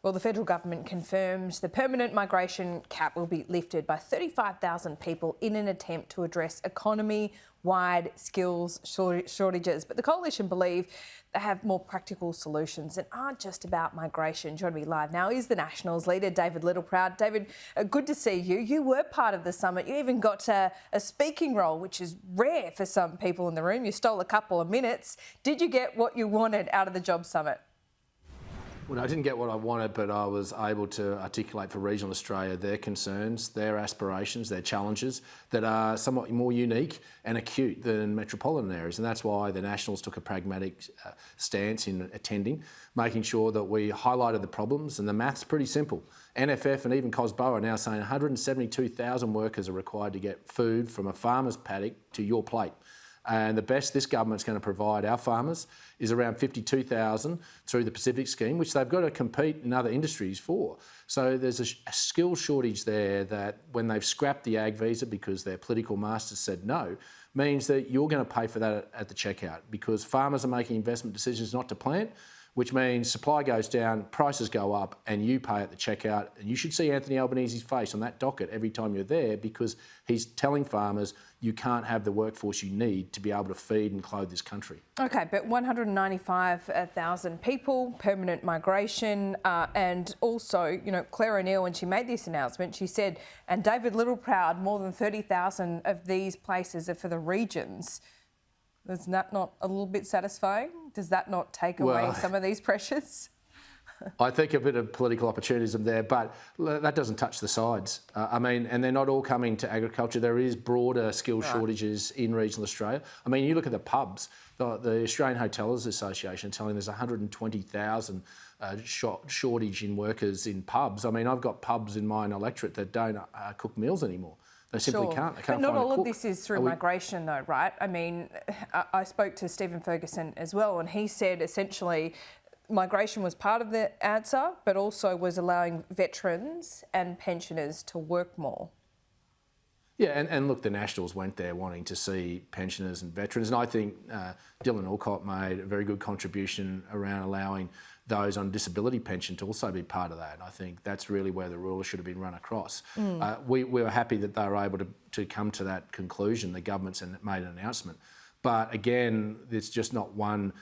Well, the federal government confirms the permanent migration cap will be lifted by 35,000 people in an attempt to address economy-wide skills shortages. But the coalition believe they have more practical solutions that aren't just about migration. Joining me live now is the Nationals leader, David Littleproud. David, good to see you. You were part of the summit. You even got a speaking role, which is rare for some people in the room. You stole a couple of minutes. Did you get what you wanted out of the Job Summit? Well, I didn't get what I wanted, but I was able to articulate for regional Australia their concerns, their aspirations, their challenges that are somewhat more unique and acute than metropolitan areas. And that's why the Nationals took a pragmatic stance in attending, making sure that we highlighted the problems. And the math's pretty simple. NFF and even COSBO are now saying 172,000 workers are required to get food from a farmer's paddock to your plate. And the best this government's going to provide our farmers is around 52,000 through the Pacific scheme, which they've got to compete in other industries for. So there's a skill shortage there that when they've scrapped the ag visa because their political masters said no, means that you're going to pay for that at the checkout because farmers are making investment decisions not to plant, which means supply goes down, prices go up, and you pay at the checkout. And you should see Anthony Albanese's face on that docket every time you're there because he's telling farmers you can't have the workforce you need to be able to feed and clothe this country. OK, but 195,000 people, permanent migration, and also, you know, Claire O'Neill, when she made this announcement, she said, and David Littleproud, more than 30,000 of these places are for the regions. Is that not a little bit satisfying? Does that not take away some of these pressures? I think a bit of political opportunism there, but that doesn't touch the sides. I mean, and they're not all coming to agriculture. There is broader skill shortages in regional Australia. I mean, you look at the pubs, the Australian Hoteliers Association telling there's 120,000 shortage in workers in pubs. I mean, I've got pubs in my electorate that don't cook meals anymore. They simply can't. They can't. But not find all a cook. of this is through migration, though, right? I mean, I spoke to Stephen Ferguson as well, and he said essentially migration was part of the answer, but also was allowing veterans and pensioners to work more. Yeah, and look, the Nationals went there wanting to see pensioners and veterans, and I think Dylan Alcott made a very good contribution around allowing those on disability pension to also be part of that. And I think that's really where the ruler should have been run across. We were happy that they were able to come to that conclusion. The government's made an announcement. But again, it's just not one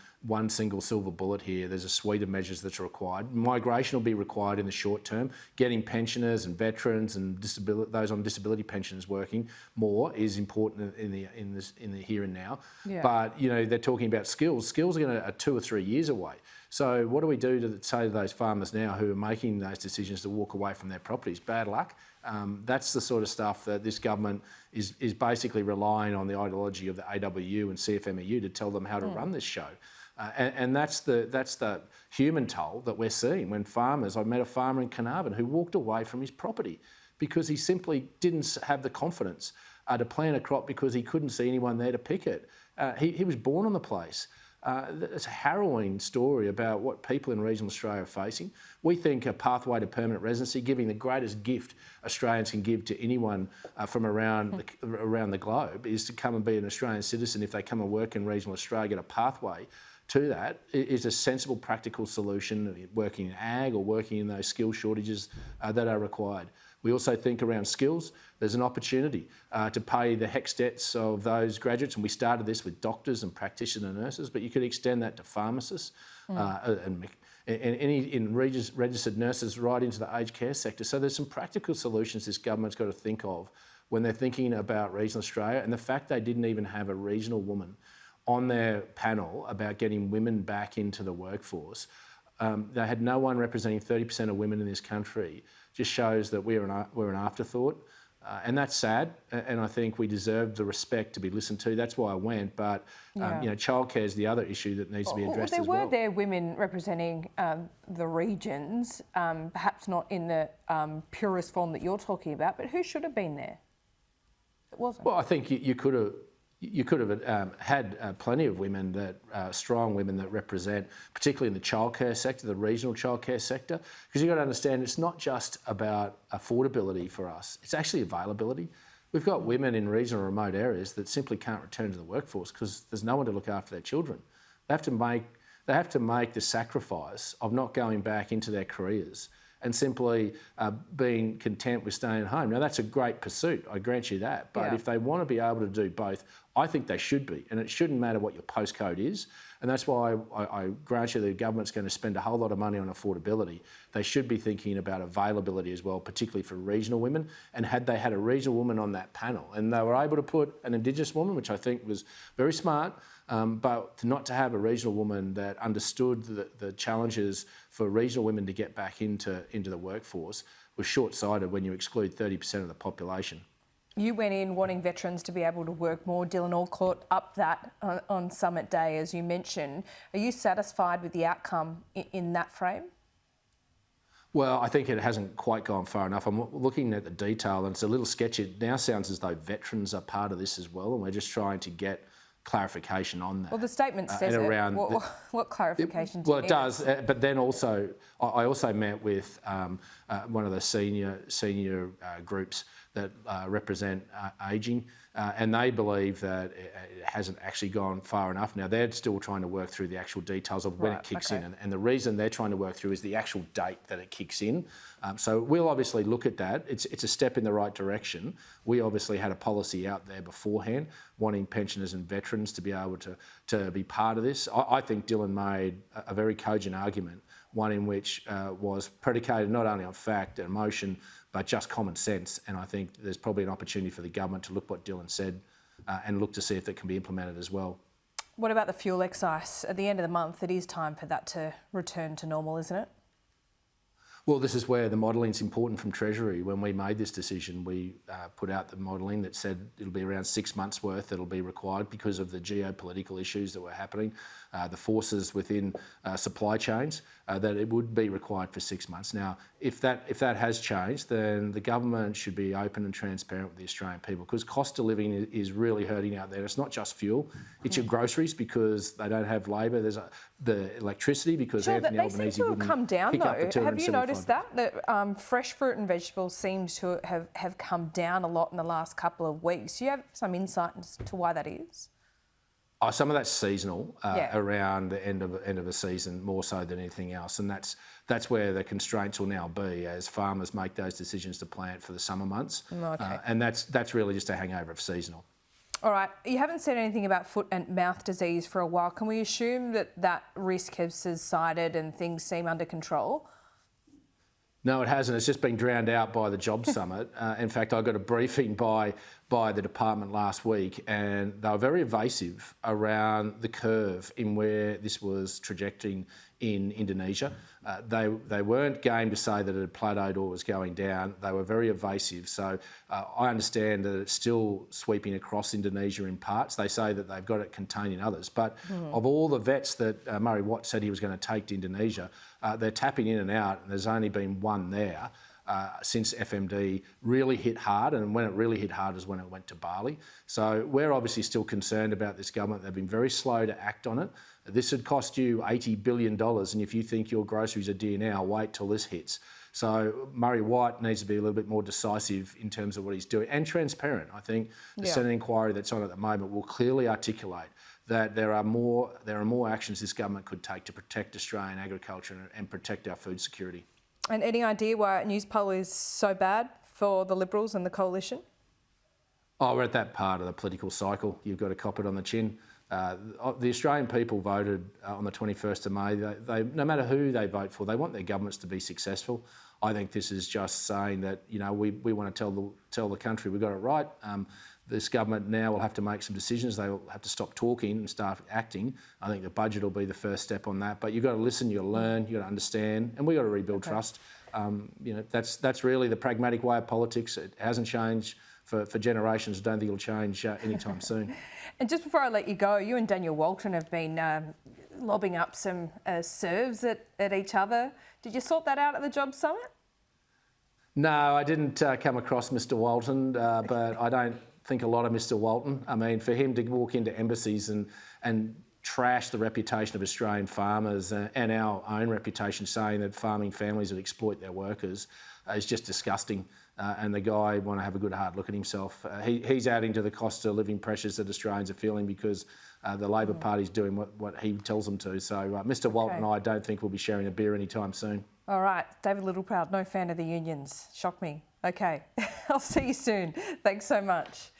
single silver bullet here. There's a suite of measures that's required. Migration will be required in the short term. Getting pensioners and veterans and those on disability pensions working more is important in the here and now. Yeah. But you know, they're talking about skills. Skills are 2 or 3 years away. So what do we do to say to those farmers now who are making those decisions to walk away from their properties? Bad luck. That's the sort of stuff that this government is basically relying on the ideology of the AWU and CFMEU to tell them how to run this show. And that's the human toll that we're seeing when farmers. I met a farmer in Carnarvon who walked away from his property because he simply didn't have the confidence to plant a crop because he couldn't see anyone there to pick it. He was born on the place. It's a harrowing story about what people in regional Australia are facing. We think a pathway to permanent residency, giving the greatest gift Australians can give to anyone from around the globe, is to come and be an Australian citizen. If they come and work in regional Australia, get a pathway to that is a sensible, practical solution, working in ag or working in those skill shortages that are required. We also think around skills, there's an opportunity to pay the HECS debts of those graduates, and we started this with doctors and practitioner nurses, but you could extend that to pharmacists and registered nurses right into the aged care sector. So there's some practical solutions this government's got to think of when they're thinking about regional Australia, and the fact they didn't even have a regional woman on their panel about getting women back into the workforce. They had no one representing 30% of women in this country. Just shows that we're an afterthought. And that's sad, and I think we deserve the respect to be listened to. That's why I went, but you know, childcare is the other issue that needs to be addressed as well. There were women representing the regions, perhaps not in the purest form that you're talking about, but who should have been there? It wasn't. Well, I think you could have. You could have had plenty of women strong women that represent, particularly in the childcare sector, the regional childcare sector, because you've got to understand it's not just about affordability for us, it's actually availability. We've got women in regional remote areas that simply can't return to the workforce because there's no one to look after their children. They have to make they have to make the sacrifice of not going back into their careers and simply being content with staying at home. Now, that's a great pursuit, I grant you that. But if they want to be able to do both, I think they should be. And it shouldn't matter what your postcode is. And that's why I grant you the government's going to spend a whole lot of money on affordability. They should be thinking about availability as well, particularly for regional women. And had they had a regional woman on that panel and they were able to put an Indigenous woman, which I think was very smart, but not to have a regional woman that understood the challenges for regional women to get back into the workforce was short-sighted when you exclude 30% of the population. You went in wanting veterans to be able to work more. Dylan Alcott upped that on Summit Day, as you mentioned. Are you satisfied with the outcome in that frame? Well, I think it hasn't quite gone far enough. I'm looking at the detail and it's a little sketchy. It now sounds as though veterans are part of this as well, and we're just trying to get clarification on that. Well, the statement says it. What clarification do you need? Well, it does, but then also, I also met with one of the senior groups that represent ageing, and they believe that it hasn't actually gone far enough. Now, they're still trying to work through the actual details of when it kicks in, and the reason they're trying to work through is the actual date that it kicks in. So we'll obviously look at that. It's a step in the right direction. We obviously had a policy out there beforehand, wanting pensioners and veterans to be able to be part of this. I think Dylan made a very cogent argument, one in which was predicated not only on fact and emotion, but just common sense. And I think there's probably an opportunity for the government to look what Dylan said and look to see if that can be implemented as well. What about the fuel excise? At the end of the month, it is time for that to return to normal, isn't it? Well, this is where the modelling is important from Treasury. When we made this decision, we put out the modelling that said it'll be around 6 months' worth that'll be required because of the geopolitical issues that were happening, the forces within supply chains, that it would be required for 6 months. Now, if that has changed, then the government should be open and transparent with the Australian people, because cost of living is really hurting out there. It's not just fuel, it's your groceries because they don't have labour. There's the electricity because Anthony Albanese they seem to have come down though. Have you noticed that fresh fruit and vegetables seems to have come down a lot in the last couple of weeks? Do you have some insight as to why that is? Some of that's seasonal, around the end of a season, more so than anything else, and that's where the constraints will now be as farmers make those decisions to plant for the summer months, and that's really just a hangover of seasonal. All right, you haven't said anything about foot and mouth disease for a while. Can we assume that risk has subsided and things seem under control? No, it hasn't. It's just been drowned out by the Jobs Summit. In fact, I got a briefing by the department last week, and they were very evasive around the curve in where this was trajecting in Indonesia. They weren't game to say that it had plateaued or was going down. They were very evasive. So I understand that it's still sweeping across Indonesia in parts. They say that they've got it contained in others. But of all the vets that Murray Watt said he was going to take to Indonesia, they're tapping in and out, and there's only been one there. Since FMD really hit hard, and when it really hit hard is when it went to Bali. So we're obviously still concerned about this government. They've been very slow to act on it. This would cost you $80 billion, and if you think your groceries are dear now, wait till this hits. So Murray White needs to be a little bit more decisive in terms of what he's doing, and transparent. I think the Senate inquiry that's on at the moment will clearly articulate that there are more actions this government could take to protect Australian agriculture and protect our food security. And any idea why Newspoll is so bad for the Liberals and the Coalition? Oh, we're at that part of the political cycle. You've got to cop it on the chin. The Australian people voted on the 21st of May. They, no matter who they vote for, they want their governments to be successful. I think this is just saying that, you know, we want to tell the country we got it right. This government now will have to make some decisions. They will have to stop talking and start acting. I think the budget will be the first step on that. But you've got to listen, you've got to learn, you've got to understand, and we've got to rebuild trust. You know, that's really the pragmatic way of politics. It hasn't changed for generations. I don't think it'll change anytime soon. And just before I let you go, you and Daniel Walton have been lobbing up some serves at each other. Did you sort that out at the Jobs Summit? No, I didn't come across Mr. Walton, but I don't think a lot of Mr. Walton. I mean, for him to walk into embassies and trash the reputation of Australian farmers and our own reputation, saying that farming families that exploit their workers is just disgusting. And the guy want to have a good hard look at himself. He's adding to the cost of living pressures that Australians are feeling because the Labor Party's doing what he tells them to. So Mr. Walton and I don't think we'll be sharing a beer anytime soon. All right, David Littleproud, no fan of the unions. Shock me. Okay, I'll see you soon. Thanks so much.